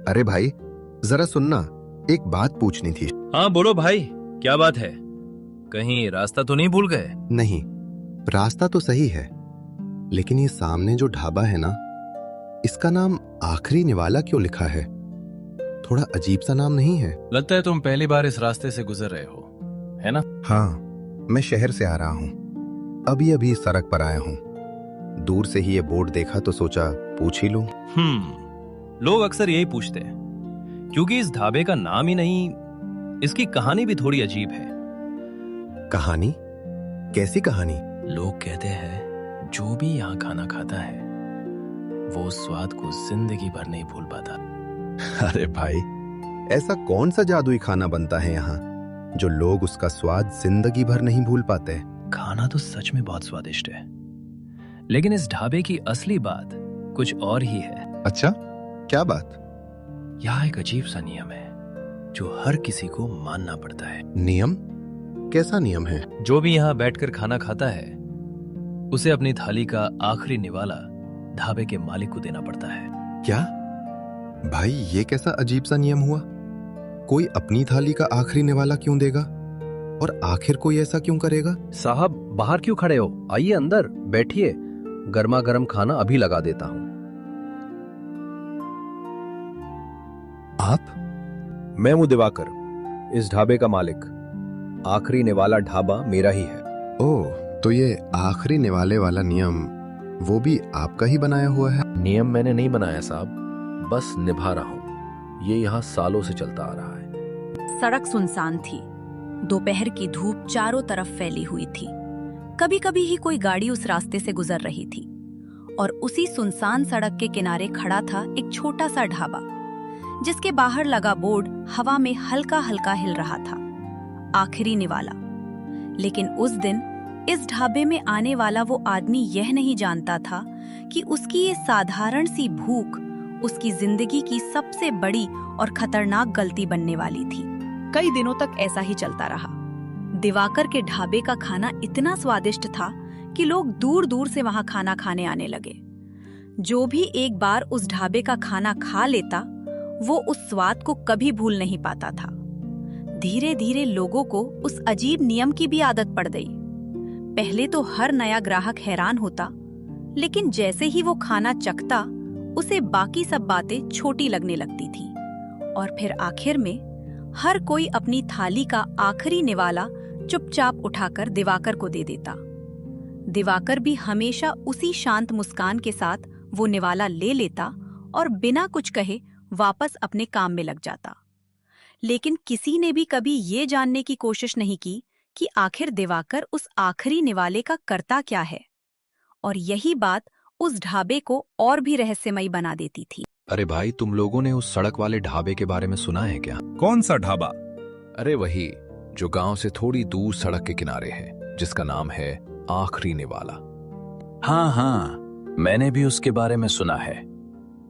अरे भाई, जरा सुनना, एक बात पूछनी थी। हाँ बोलो भाई, क्या बात है? कहीं रास्ता तो नहीं भूल गए? नहीं, रास्ता तो सही है, लेकिन ये सामने जो ढाबा है ना, इसका नाम आखिरी निवाला क्यों लिखा है? थोड़ा अजीब सा नाम नहीं है? लगता है तुम पहली बार इस रास्ते से गुजर रहे हो, है ना? हाँ, मैं शहर से आ रहा हूँ, अभी अभी सड़क पर आया हूँ। दूर से ही ये बोर्ड देखा तो सोचा पूछ ही लूं। लोग अक्सर यही पूछते हैं, क्योंकि इस ढाबे का नाम ही नहीं, इसकी कहानी भी थोड़ी अजीब है। कहानी? कैसी कहानी? लोग कहते हैं जो भी यहाँ खाना खाता है वो उस स्वाद को जिंदगी भर नहीं भूल पाता। अरे भाई, ऐसा कौन सा जादुई खाना बनता है यहाँ जो लोग उसका स्वाद जिंदगी भर नहीं भूल पाते? खाना तो सच में बहुत स्वादिष्ट है, लेकिन इस ढाबे की असली बात कुछ और ही है। अच्छा, क्या बात? यहाँ एक अजीब सा नियम है जो हर किसी को मानना पड़ता है। नियम? कैसा नियम है? जो भी यहाँ बैठकर खाना खाता है उसे अपनी थाली का आखिरी निवाला ढाबे के मालिक को देना पड़ता है। क्या भाई, ये कैसा अजीब सा नियम हुआ? कोई अपनी थाली का आखिरी निवाला क्यों देगा, और आखिर कोई ऐसा क्यों करेगा? साहब, बाहर क्यों खड़े हो? आइए अंदर बैठिए, गर्मा गर्म खाना अभी लगा देता हूं। आप? मैं हूं दिवाकर, इस ढाबे का मालिक। आखिरी निवाला ढाबा मेरा ही है। ओह, तो ये आखिरी निवाले वाला नियम वो भी आपका ही बनाया हुआ है? नियम मैंने नहीं बनाया साहब, बस निभा रहा हूं। ये यहाँ सालों से चलता आ रहा है। सड़क सुनसान थी। दोपहर की धूप चारों तरफ फैली हुई थी। कभी कभी ही कोई गाड़ी उस रास्ते से गुजर रही थी, और उसी सुनसान सड़क के किनारे खड़ा था एक छोटा सा ढाबा, जिसके बाहर लगा बोर्ड हवा में हल्का हल्का हिल रहा था, आखिरी निवाला। लेकिन उस दिन इस ढाबे में आने वाला वो आदमी यह नहीं जानता था कि उसकी ये साधारण सी भूख उसकी जिंदगी की सबसे बड़ी और खतरनाक गलती बनने वाली थी। कई दिनों तक ऐसा ही चलता रहा। दिवाकर के ढाबे का खाना इतना स्वादिष्ट था कि लोग दूर दूर से वहां खाना खाने आने लगे। जो भी एक बार उस ढाबे का खाना खा लेता वो उस स्वाद को कभी भूल नहीं पाता था। धीरे धीरे लोगों को उस अजीब नियम की भी आदत पड़ गई। पहले तो हर नया ग्राहक हैरान होता, लेकिन जैसे ही वो खाना चखता उसे बाकी सब बातें छोटी लगने लगती थी, और फिर आखिर में हर कोई अपनी थाली का आखिरी निवाला चुपचाप उठाकर दिवाकर को दे देता। दिवाकर भी हमेशा उसी शांत मुस्कान के साथ वो निवाला ले लेता और बिना कुछ कहे वापस अपने काम में लग जाता। लेकिन किसी ने भी कभी ये जानने की कोशिश नहीं की कि आखिर दिवाकर उस आखिरी निवाले का करता क्या है, और यही बात उस ढाबे को और भी रहस्यमयी बना देती थी। अरे भाई, तुम लोगों ने उस सड़क वाले ढाबे के बारे में सुना है क्या? कौन सा ढाबा? अरे वही जो गांव से थोड़ी दूर सड़क के किनारे है, जिसका नाम है आखिरी निवाला। हाँ हाँ, मैंने भी उसके बारे में सुना है।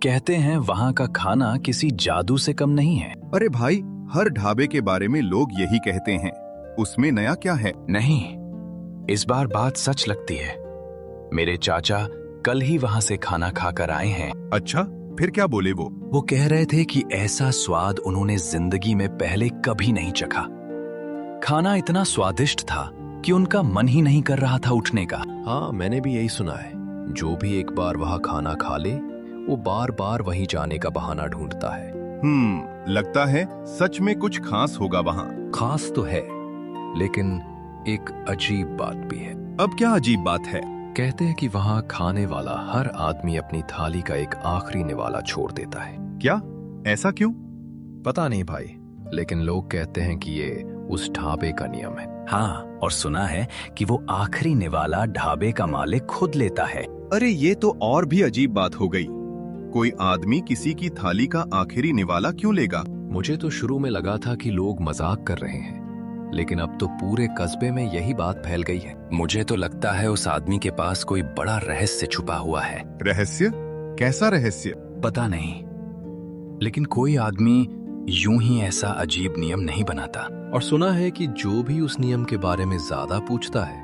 कहते हैं वहां का खाना किसी जादू से कम नहीं है। अरे भाई, हर ढाबे के बारे में लोग यही कहते हैं, उसमें नया क्या है? नहीं, इस बार बात सच लगती है। मेरे चाचा कल ही वहां से खाना खाकर आए हैं। अच्छा, फिर क्या बोले वो? वो कह रहे थे कि ऐसा स्वाद उन्होंने जिंदगी में पहले कभी नहीं चखा। खाना इतना स्वादिष्ट था कि उनका मन ही नहीं कर रहा था उठने का। हाँ, मैंने भी यही सुना है। जो भी एक बार वहां खाना खा ले वो बार बार वहीं जाने का बहाना ढूंढता है। लगता है सच में कुछ खास होगा वहाँ। खास तो है, लेकिन एक अजीब बात भी है। अब क्या अजीब बात है? कहते हैं कि वहां खाने वाला हर आदमी अपनी थाली का एक आखिरी निवाला छोड़ देता है। क्या? ऐसा क्यों? पता नहीं भाई, लेकिन लोग कहते हैं कि ये उस ढाबे का नियम है। हाँ, और सुना है कि वो आखिरी निवाला ढाबे का मालिक खुद लेता है। अरे ये तो और भी अजीब बात हो गई। कोई आदमी किसी की थाली का आखिरी निवाला क्यों लेगा? मुझे तो शुरू में लगा था कि लोग मजाक कर रहे हैं, लेकिन अब तो पूरे कस्बे में यही बात फैल गई है। मुझे तो लगता है उस आदमी के पास कोई बड़ा रहस्य छुपा हुआ है। रहस्य? कैसा रहस्य? पता नहीं, लेकिन कोई आदमी यूं ही ऐसा अजीब नियम नहीं बनाता। और सुना है कि जो भी उस नियम के बारे में ज्यादा पूछता है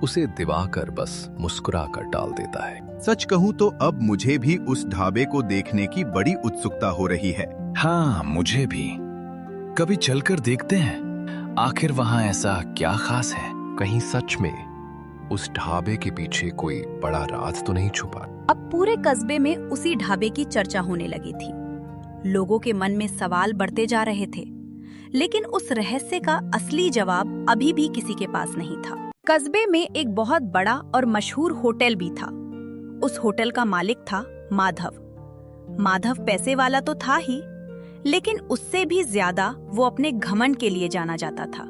उसे दिवाकर बस मुस्कुराकर टाल देता है। सच कहूं तो अब मुझे भी उस ढाबे को देखने की बड़ी उत्सुकता हो रही है। हाँ, मुझे भी। कभी चलकर देखते हैं, आखिर वहां ऐसा क्या खास है। कहीं सच में उस ढाबे के पीछे कोई बड़ा राज तो नहीं छुपा। अब पूरे कस्बे में उसी ढाबे की चर्चा होने लगी थी। लोगों के मन में सवाल बढ़ते जा रहे थे, लेकिन उस रहस्य का असली जवाब अभी भी किसी के पास नहीं था। कस्बे में एक बहुत बड़ा और मशहूर होटल भी था। उस होटल का मालिक था माधव। माधव पैसे वाला तो था ही, लेकिन उससे भी ज्यादा वो अपने घमंड के लिए जाना जाता था।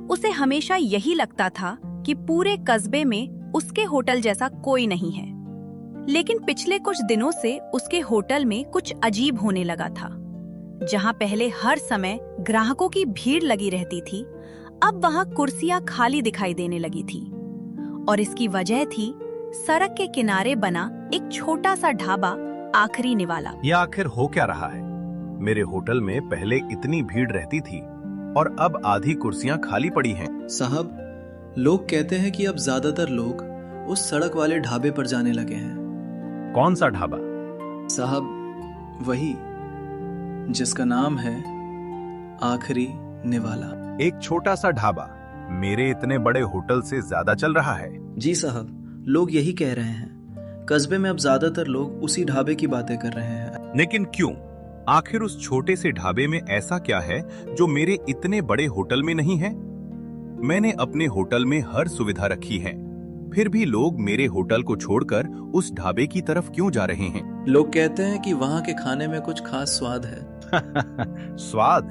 उसे हमेशा यही लगता था कि पूरे कस्बे में उसके होटल जैसा कोई नहीं है। लेकिन पिछले कुछ दिनों से उसके होटल में कुछ अजीब होने लगा था। जहां पहले हर समय ग्राहकों की भीड़ लगी रहती थी, अब वहां कुर्सियां खाली दिखाई देने लगी थी। और इसकी वजह थी सड़क के किनारे बना एक छोटा सा ढाबा, आखिरी निवाला। ये आखिर हो क्या रहा है? मेरे होटल में पहले इतनी भीड़ रहती थी और अब आधी कुर्सियां खाली पड़ी हैं। साहब, लोग कहते हैं कि अब ज्यादातर लोग उस सड़क वाले ढाबे पर जाने लगे हैं। कौन सा ढाबा? साहब, वही जिसका नाम है आखिरी निवाला। एक छोटा सा ढाबा मेरे इतने बड़े होटल से ज्यादा चल रहा है। जी साहब, लोग यही कह रहे हैं। कस्बे में अब ज्यादातर लोग उसी ढाबे की बातें कर रहे हैं। लेकिन क्यों? आखिर उस छोटे से ढाबे में ऐसा क्या है जो मेरे इतने बड़े होटल में नहीं है? मैंने अपने होटल में हर सुविधा रखी है, फिर भी लोग मेरे होटल को छोड़कर उस ढाबे की तरफ क्यों जा रहे हैं? लोग कहते हैं कि वहाँ के खाने में कुछ खास स्वाद है। स्वाद?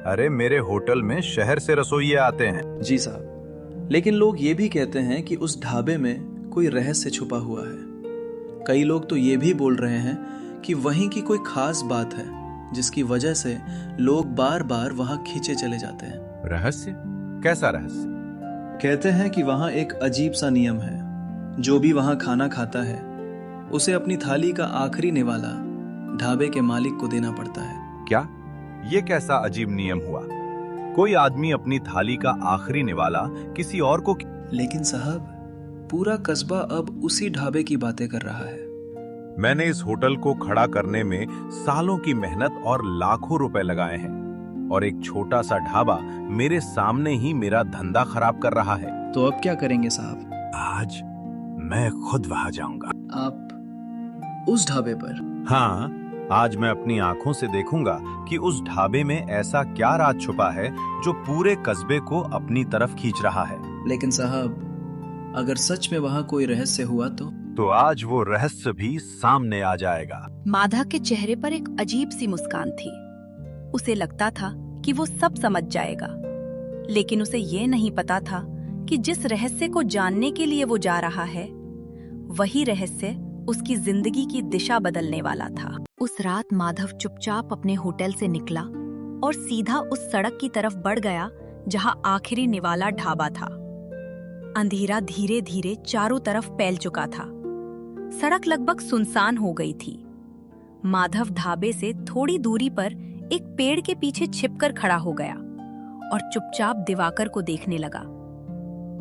अरे मेरे होटल में शहर से रसोइये आते हैं। जी साहब, लेकिन लोग ये भी कहते हैं कि उस ढाबे में कोई रहस्य छुपा हुआ है। कई लोग तो ये भी बोल रहे हैं कि वहीं की कोई खास बात है जिसकी वजह से लोग बार बार वहां खींचे चले जाते हैं। रहस्य? कैसा रहस्य? कहते हैं कि वहां एक अजीब सा नियम है। जो भी वहां खाना खाता है उसे अपनी थाली का आखिरी निवाला ढाबे के मालिक को देना पड़ता है। क्या? ये कैसा अजीब नियम हुआ? कोई आदमी अपनी थाली का आखिरी निवाला किसी और को? लेकिन साहब, पूरा कस्बा अब उसी ढाबे की बातें कर रहा है। मैंने इस होटल को खड़ा करने में सालों की मेहनत और लाखों रुपए लगाए हैं, और एक छोटा सा ढाबा मेरे सामने ही मेरा धंधा खराब कर रहा है। तो अब क्या करेंगे साहब? आज मैं खुद वहां जाऊंगा। आप उस ढाबे पर? हाँ, आज मैं अपनी आंखों से देखूंगा कि उस ढाबे में ऐसा क्या राज छुपा है जो पूरे कस्बे को अपनी तरफ खींच रहा है। लेकिन साहब, अगर सच में वहां कोई रहस्य हुआ तो आज वो रहस्य भी सामने आ जाएगा। माधव के चेहरे पर एक अजीब सी मुस्कान थी। उसे लगता था कि वो सब समझ जाएगा, लेकिन उसे ये नहीं पता था कि जिस रहस्य को जानने के लिए वो जा रहा है, वही रहस्य उसकी जिंदगी की दिशा बदलने वाला था। उस रात माधव चुपचाप अपने होटल से निकला और सीधा उस सड़क की तरफ बढ़ गया जहां आखिरी निवाला ढाबा था। अंधेरा धीरे धीरे चारों तरफ फैल चुका था। सड़क लगभग सुनसान हो गई थी। माधव ढाबे से थोड़ी दूरी पर एक पेड़ के पीछे छिपकर खड़ा हो गया और चुपचाप दिवाकर को देखने लगा।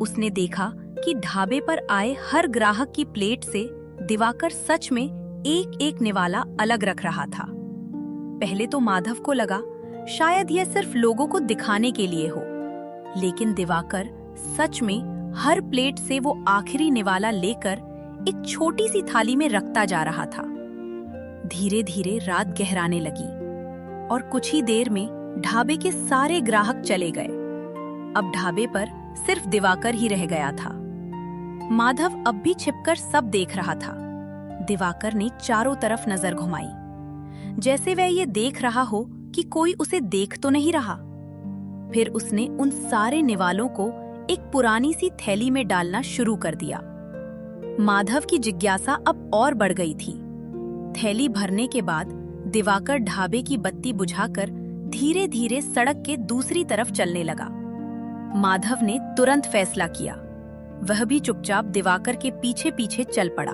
उसने देखा कि ढाबे पर आए हर ग्राहक की प्लेट से दिवाकर सच में एक एक निवाला अलग रख रहा था। पहले तो माधव को लगा शायद यह सिर्फ लोगों को दिखाने के लिए हो, लेकिन दिवाकर सच में हर प्लेट से वो आखिरी निवाला लेकर एक छोटी सी थाली में रखता जा रहा था। धीरे धीरे रात गहराने लगी और कुछ ही देर में ढाबे के सारे ग्राहक चले गए। अब ढाबे पर सिर्फ दिवाकर ही रह गया था। माधव अब भी छिपकर सब देख रहा था। दिवाकर ने चारों तरफ नजर घुमाई, जैसे वह ये देख रहा हो कि कोई उसे देख तो नहीं रहा। फिर उसने उन सारे निवालों को एक पुरानी सी थैली में डालना शुरू कर दिया। माधव की जिज्ञासा अब और बढ़ गई थी। थैली भरने के बाद दिवाकर ढाबे की बत्ती बुझाकर धीरे धीरे सड़क के दूसरी तरफ चलने लगा। माधव ने तुरंत फैसला किया। वह भी चुपचाप दिवाकर के पीछे पीछे चल पड़ा।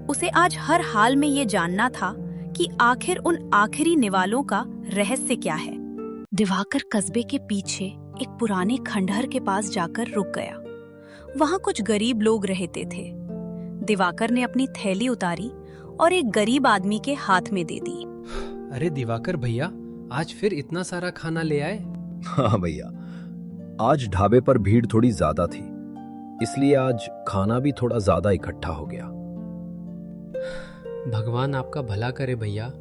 उसे आज हर हाल में ये जानना था कि आखिर उन आखिरी निवालों का रहस्य क्या है। दिवाकर कस्बे के पीछे एक पुराने खंडहर के पास जाकर रुक गया। वहां कुछ गरीब लोग रहते थे। दिवाकर ने अपनी थैली उतारी और एक गरीब आदमी के हाथ में दे दी। अरे दिवाकर भैया, आज फिर इतना सारा खाना ले आए? हाँ भैया, आज ढाबे पर भीड़ थोड़ी ज्यादा थी, इसलिए आज खाना भी थोड़ा ज्यादा इकट्ठा हो गया। भगवान आपका भला करे भैया,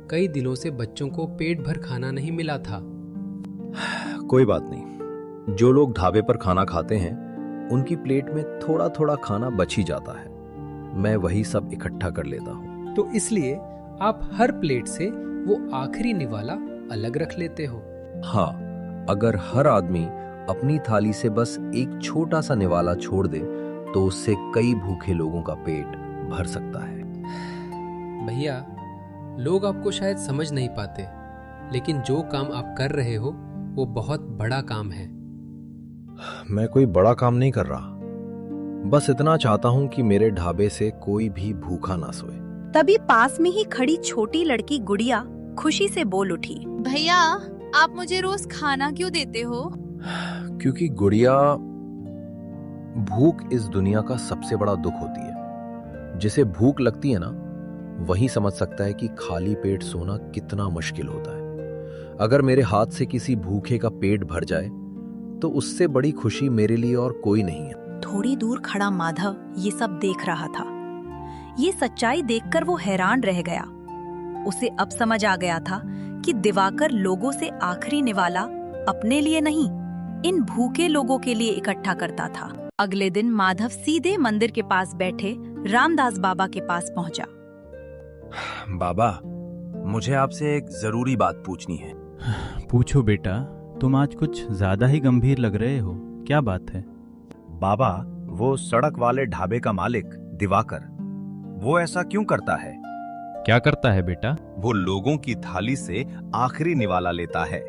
कई दिनों से बच्चों को पेट भर खाना नहीं मिला था। कोई बात नहीं, जो लोग ढाबे पर खाना खाते हैं उनकी प्लेट में थोड़ा थोड़ा खाना बच ही जाता है। मैं वही सब इकट्ठा कर लेता हूँ। तो इसलिए आप हर प्लेट से वो आखिरी निवाला अलग रख लेते हो? हाँ, अगर हर आदमी अपनी थाली से बस एक छोटा सा निवाला छोड़ दे तो उससे कई भूखे लोगों का पेट भर सकता है। भैया, लोग आपको शायद समझ नहीं पाते, लेकिन जो काम आप कर रहे हो वो बहुत बड़ा काम है। मैं कोई बड़ा काम नहीं कर रहा, बस इतना चाहता हूँ कि मेरे ढाबे से कोई भी भूखा ना सोए। तभी पास में ही खड़ी छोटी लड़की गुड़िया खुशी से बोल उठी। भैया, आप मुझे रोज खाना क्यों देते हो? क्योंकि गुड़िया, भूख इस दुनिया का सबसे बड़ा दुख होती है। जिसे भूख लगती है ना, वही समझ सकता है कि खाली पेट सोना कितना मुश्किल होता है। अगर मेरे हाथ से किसी भूखे का पेट भर जाए तो उससे बड़ी खुशी मेरे लिए और कोई नहीं है। थोड़ी दूर खड़ा माधव ये सब देख रहा था। ये सच्चाई देखकर वो हैरान रह गया। उसे अब समझ आ गया था कि दिवाकर लोगों से आखिरी निवाला अपने लिए नहीं, इन भूखे लोगों के लिए इकट्ठा करता था। अगले दिन माधव सीधे मंदिर के पास बैठे रामदास बाबा के पास पहुंचा। बाबा, मुझे आपसे एक जरूरी बात पूछनी है। पूछो बेटा, तुम आज कुछ ज्यादा ही गंभीर लग रहे हो, क्या बात है? बाबा, वो सड़क वाले ढाबे का मालिक दिवाकर, वो ऐसा क्यों करता है? क्या करता है बेटा? वो लोगों की थाली से आखिरी निवाला लेता है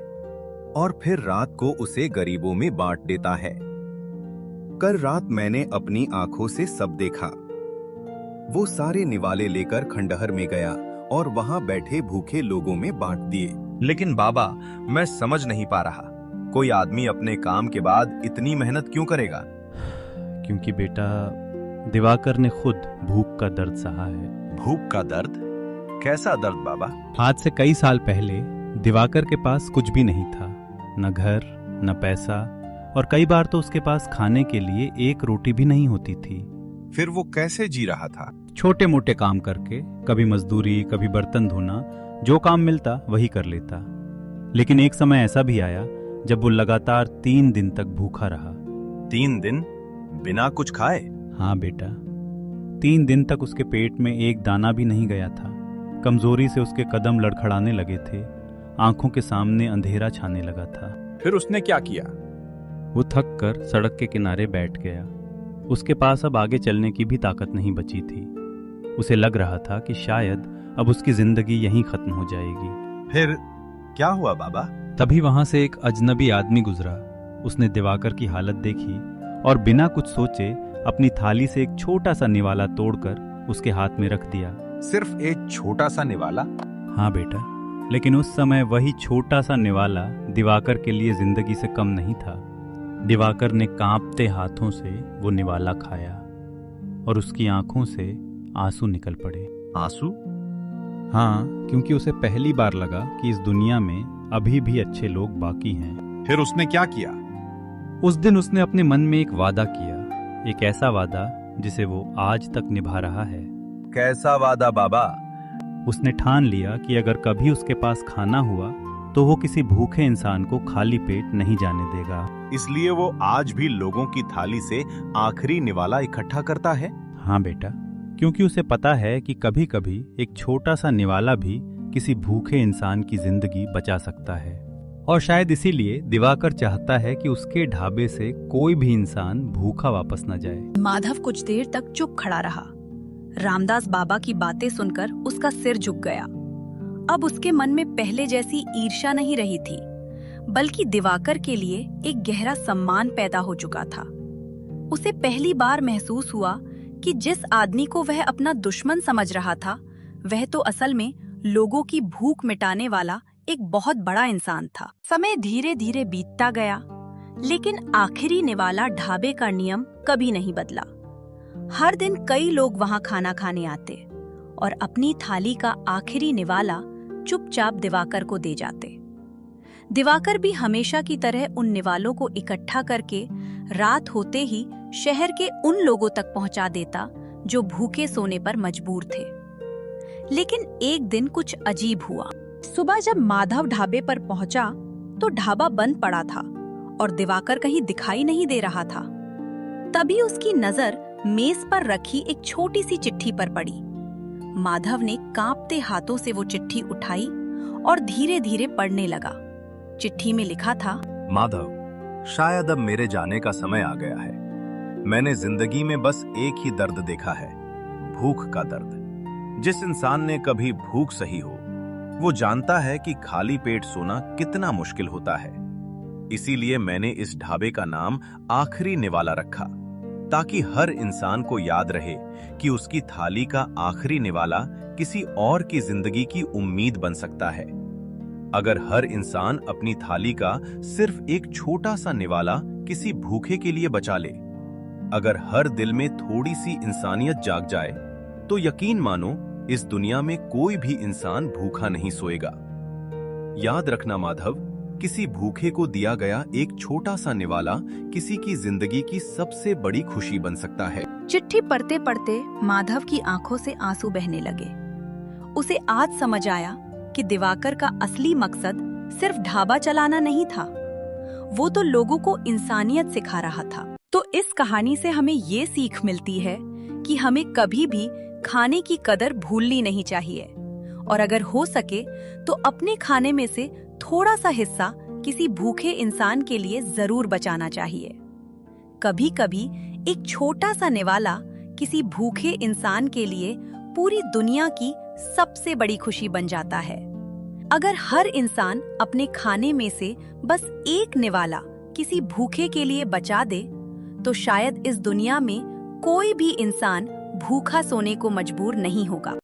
और फिर रात को उसे गरीबों में बांट देता है। कल रात मैंने अपनी आंखों से सब देखा। वो सारे निवाले लेकर खंडहर में गया और वहां बैठे भूखे लोगों में बांट दिए। लेकिन बाबा, मैं समझ नहीं पा रहा, कोई आदमी अपने काम के बाद इतनी मेहनत क्यों करेगा? क्योंकि बेटा, दिवाकर ने खुद भूख का दर्द सहा है। भूख का दर्द? कैसा दर्द बाबा? आज से कई साल पहले दिवाकर के पास कुछ भी नहीं था, न घर, न पैसा, और कई बार तो उसके पास खाने के लिए एक रोटी भी नहीं होती थी। फिर वो कैसे जी रहा था? छोटे मोटे काम करके, कभी मजदूरी, कभी बर्तन धोना, जो काम मिलता वही कर लेता। लेकिन एक समय ऐसा भी आया जब वो लगातार 3 दिन तक भूखा रहा। 3 दिन बिना कुछ खाए? हाँ बेटा, 3 दिन तक उसके पेट में एक दाना भी नहीं गया था। कमजोरी से उसके कदम लड़खड़ाने लगे थे, आंखों के सामने अंधेरा छाने लगा था। फिर उसने क्या किया? वो थक कर सड़क के किनारे बैठ गया। उसके पास अब आगे चलने की भी ताकत नहीं बची थी। उसे लग रहा था कि शायद अब उसकी जिंदगी यहीं खत्म हो जाएगी। फिर क्या हुआ बाबा? तभी वहां से एक अजनबी आदमी गुजरा। उसने दिवाकर की हालत देखी और बिना कुछ सोचे अपनी थाली से एक छोटा सा निवाला तोड़कर उसके हाथ में रख दिया। सिर्फ एक छोटा सा निवाला? हाँ बेटा, लेकिन उस समय वही छोटा सा निवाला दिवाकर के लिए जिंदगी से कम नहीं था। दिवाकर ने कांपते हाथों से वो निवाला खाया और उसकी आंखों से आंसू निकल पड़े। आंसू? हाँ, क्योंकि उसे पहली बार लगा कि इस दुनिया में अभी भी अच्छे लोग बाकी हैं। फिर उसने क्या किया? उस दिन उसने अपने मन में एक वादा किया, एक ऐसा वादा जिसे वो आज तक निभा रहा है। कैसा वादा बाबा? उसने ठान लिया कि अगर कभी उसके पास खाना हुआ तो वो किसी भूखे इंसान को खाली पेट नहीं जाने देगा। इसलिए वो आज भी लोगों की थाली से आखिरी निवाला इकट्ठा करता है? हाँ बेटा, क्योंकि उसे पता है कि कभी कभी एक छोटा सा निवाला भी किसी भूखे इंसान की जिंदगी बचा सकता है। और शायद इसीलिए दिवाकर चाहता है कि उसके ढाबे से कोई भी इंसान भूखा वापस न जाए। माधव कुछ देर तक चुप खड़ा रहा। रामदास बाबा की बातें सुनकर उसका सिर झुक गया। अब उसके मन में पहले जैसी ईर्ष्या नहीं रही थी, बल्कि दिवाकर के लिए एक गहरा सम्मान पैदा हो चुका था। उसे पहली बार महसूस हुआ कि जिस आदमी को वह अपना दुश्मन समझ रहा था, वह तो असल में लोगों की भूख मिटाने वाला एक बहुत बड़ा इंसान था। समय धीरे धीरे बीतता गया। लेकिन आखिरी निवाला ढाबे का नियम कभी नहीं बदला। हर दिन कई लोग वहां खाना खाने आते और अपनी थाली का आखिरी निवाला चुपचाप दिवाकर को दे जाते। दिवाकर भी हमेशा की तरह उन निवालों को इकट्ठा करके रात होते ही शहर के उन लोगों तक पहुंचा देता जो भूखे सोने पर मजबूर थे। लेकिन एक दिन कुछ अजीब हुआ। सुबह जब माधव ढाबे पर पहुंचा तो ढाबा बंद पड़ा था और दिवाकर कहीं दिखाई नहीं दे रहा था। तभी उसकी नजर मेज पर रखी एक छोटी सी चिट्ठी पर पड़ी। माधव ने कांपते हाथों से वो चिट्ठी उठाई और धीरे धीरे पढ़ने लगा। चिट्ठी में लिखा था, माधव, शायद अब मेरे जाने का समय आ गया है। मैंने जिंदगी में बस एक ही दर्द देखा है, भूख का दर्द। जिस इंसान ने कभी भूख सही हो, वो जानता है कि खाली पेट सोना कितना मुश्किल होता है। इसीलिए मैंने इस ढाबे का नाम आखिरी निवाला रखा, ताकि हर इंसान को याद रहे कि उसकी थाली का आखिरी निवाला किसी और की जिंदगी की उम्मीद बन सकता है। अगर हर इंसान अपनी थाली का सिर्फ एक छोटा सा निवाला किसी भूखे के लिए बचा ले, अगर हर दिल में थोड़ी सी इंसानियत जाग जाए, तो यकीन मानो इस दुनिया में कोई भी इंसान भूखा नहीं सोएगा। याद रखना माधव, किसी भूखे को दिया गया एक छोटा सा निवाला किसी की जिंदगी की सबसे बड़ी खुशी बन सकता है। चिट्ठी पढ़ते पढ़ते माधव की आंखों से आंसू बहने लगे। उसे आज समझ आया कि दिवाकर का असली मकसद सिर्फ ढाबा चलाना नहीं था, वो तो लोगों को इंसानियत सिखा रहा था। तो इस कहानी से हमें ये सीख मिलती है कि हमें कभी भी खाने की कदर भूलनी नहीं चाहिए, और अगर हो सके तो अपने खाने में से थोड़ा सा हिस्सा किसी भूखे इंसान के लिए जरूर बचाना चाहिए। कभी कभी एक छोटा सा निवाला किसी भूखे इंसान के लिए पूरी दुनिया की सबसे बड़ी खुशी बन जाता है। अगर हर इंसान अपने खाने में से बस एक निवाला किसी भूखे के लिए बचा दे, तो शायद इस दुनिया में कोई भी इंसान भूखा सोने को मजबूर नहीं होगा।